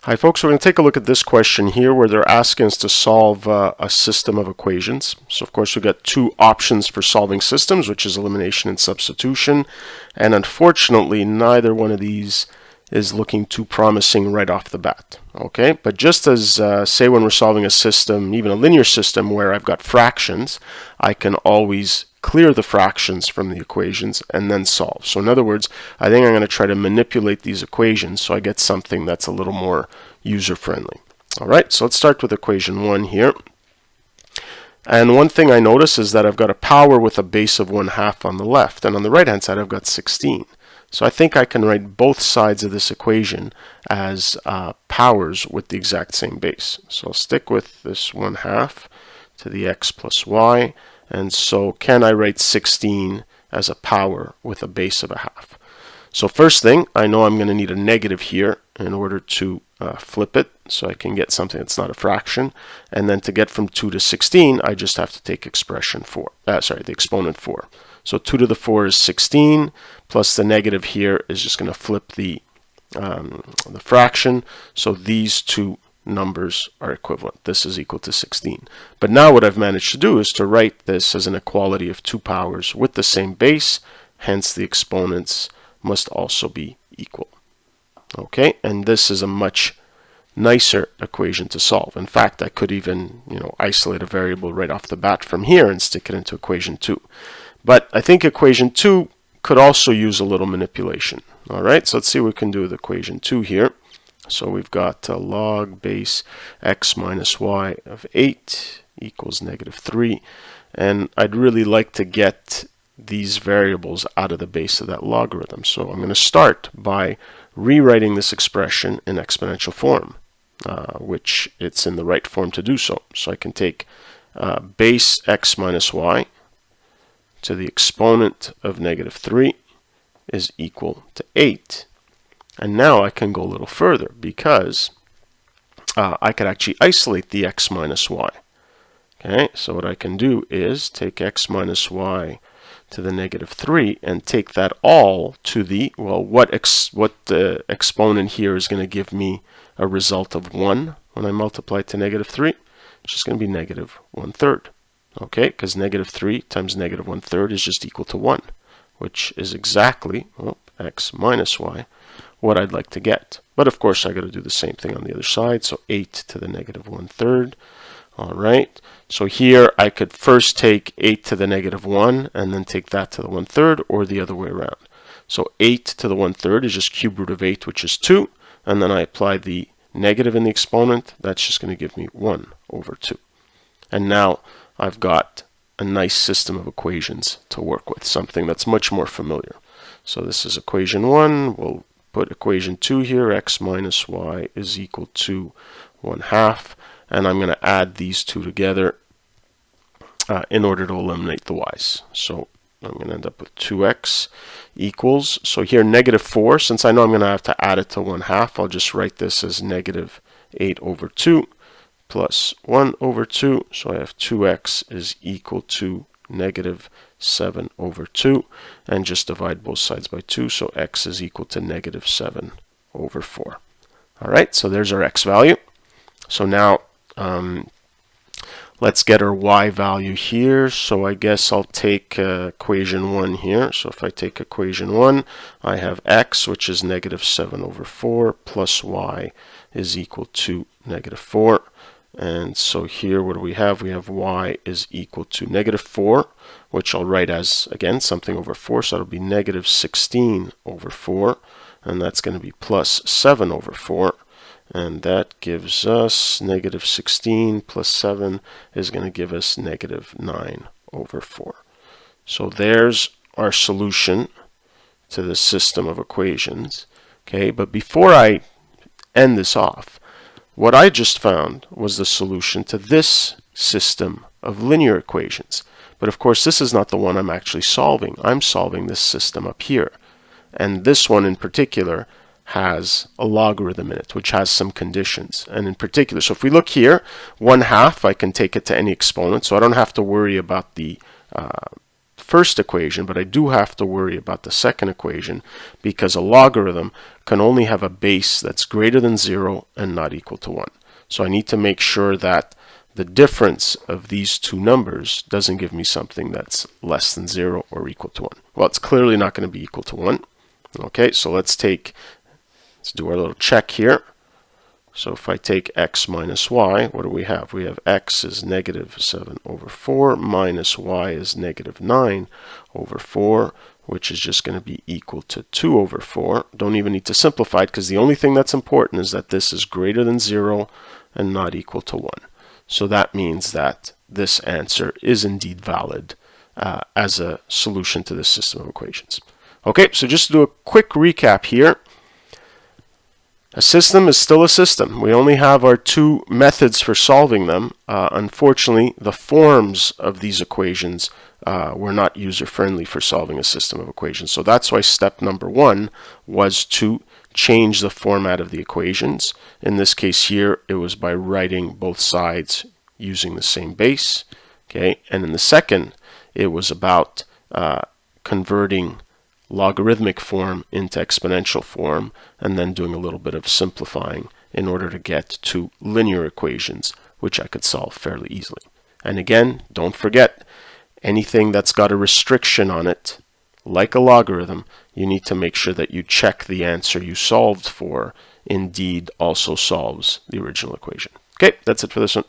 Hi folks, we're going to take a look at this question here where they're asking us to solve a system of equations. So of course we've got two options for solving systems, which is elimination and substitution, and unfortunately neither one of these is looking too promising right off the bat. Okay, but just as say when we're solving a system, even a linear system where I've got fractions, I can always clear the fractions from the equations and then solve. So in other words, I think I'm going to try to manipulate these equations so I get something that's a little more user-friendly. All right, so let's start with equation 1 here. And one thing I notice is that I've got a power with a base of 1/2 on the left, and on the right-hand side I've got 16. So I think I can write both sides of this equation as powers with the exact same base. So I'll stick with this 1/2 to the x plus y. And so can I write 16 as a power with a base of 1/2? So first thing, I know I'm going to need a negative here in order to flip it so I can get something that's not a fraction. And then to get from 2 to 16, I just have to take expression 4. The exponent 4. So 2 to the 4 is 16, plus the negative here is just going to flip the fraction. So these two numbers are equivalent. This is equal to 16. But now what I've managed to do is to write this as an equality of two powers with the same base, hence the exponents must also be equal. Okay, and this is a much nicer equation to solve. In fact, I could even, isolate a variable right off the bat from here and stick it into equation 2. But I think equation 2 could also use a little manipulation. All right, so let's see what we can do with equation 2 here. So we've got log base x minus y of 8 equals -3. And I'd really like to get these variables out of the base of that logarithm. So I'm going to start by rewriting this expression in exponential form, which it's in the right form to do so. So I can take base x minus y to the exponent of -3 is equal to 8. And now I can go a little further because I could actually isolate the x minus y. Okay, so what I can do is take x minus y to the -3 and take that all to the, well, what the exponent here is going to give me a result of 1 when I multiply it to -3. It's just going to be -1/3. Okay, because -3 times -1/3 is just equal to 1, which is exactly, well, x minus y, what I'd like to get. But of course I got to do the same thing on the other side, so 8 to the -1/3. All right, so here I could first take 8 to the -1 and then take that to the 1/3, or the other way around. So 8 to the 1/3 is just cube root of 8, which is 2, and then I apply the negative in the exponent. That's just going to give me 1/2. And now I've got a nice system of equations to work with, something that's much more familiar. So this is equation 1. We'll put equation 2 here, x minus y is equal to 1/2, and I'm going to add these two together in order to eliminate the y's. So I'm going to end up with 2x equals, so here -4, since I know I'm going to have to add it to 1/2, I'll just write this as -8/2 plus 1/2, so I have 2x is equal to -7/2, and just divide both sides by 2, so x is equal to -7/4. All right, so there's our x value. So now let's get our y value here. So I guess I'll take equation 1 here. So if I take equation 1, I have x, which is -7/4, plus y is equal to -4. And so here what do we have? We have y is equal to -4, which I'll write as, again, something over 4. So that'll be -16/4. And that's going to be plus 7/4. And that gives us -16 plus 7 is going to give us -9/4. So there's our solution to the system of equations. Okay, but before I end this off, what I just found was the solution to this system of linear equations. But of course, this is not the one I'm actually solving. I'm solving this system up here. And this one in particular has a logarithm in it, which has some conditions. And in particular, so if we look here, 1/2, I can take it to any exponent, so I don't have to worry about the first equation, but I do have to worry about the second equation because a logarithm can only have a base that's greater than 0 and not equal to 1. So I need to make sure that the difference of these two numbers doesn't give me something that's less than 0 or equal to 1. Well, it's clearly not going to be equal to 1. Okay, so let's do our little check here. So if I take x minus y, what do we have? We have x is negative 7 over 4 minus y is negative 9 over 4, which is just going to be equal to 2 over 4. Don't even need to simplify it because the only thing that's important is that this is greater than 0 and not equal to 1. So that means that this answer is indeed valid as a solution to this system of equations. Okay, so just to do a quick recap here. A system is still a system. We only have our two methods for solving them. Unfortunately, the forms of these equations were not user-friendly for solving a system of equations. So that's why step number 1 was to change the format of the equations. In this case here, it was by writing both sides using the same base. Okay, and in the second, it was about converting logarithmic form into exponential form and then doing a little bit of simplifying in order to get to linear equations, which I could solve fairly easily. And again, don't forget, anything that's got a restriction on it, like a logarithm, you need to make sure that you check the answer you solved for indeed also solves the original equation. Okay, that's it for this one.